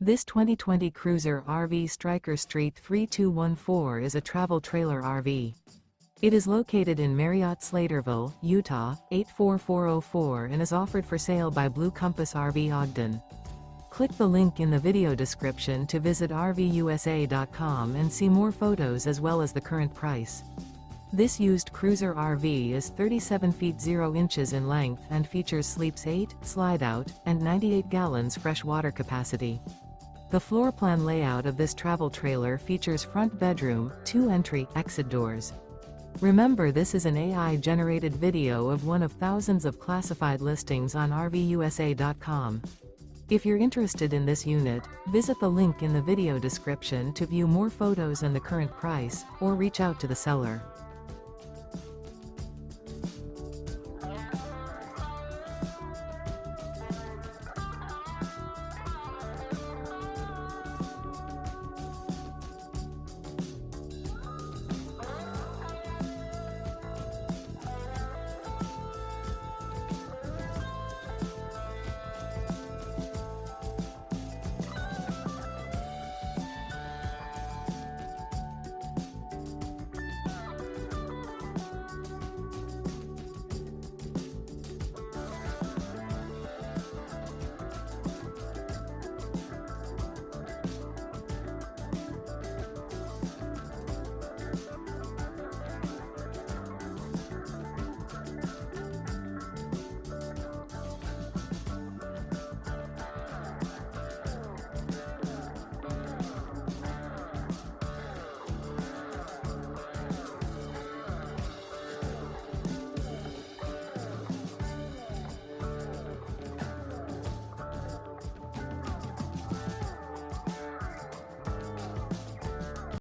This 2020 Cruiser RV Stryker ST-3214 is a travel trailer RV. It is located in Marriott-Slaterville, Utah, 84404 and is offered for sale by Blue Compass RV Ogden. Click the link in the video description to visit RVUSA.com and see more photos as well as the current price. This used Cruiser RV is 37 feet 0 inches in length and features sleeps 8, slide-out, and 98 gallons fresh water capacity. The floor plan layout of this travel trailer features front bedroom, 2 entry/exit doors. Remember, this is an AI-generated video of one of thousands of classified listings on RVUSA.com. If you're interested in this unit, visit the link in the video description to view more photos and the current price, or reach out to the seller.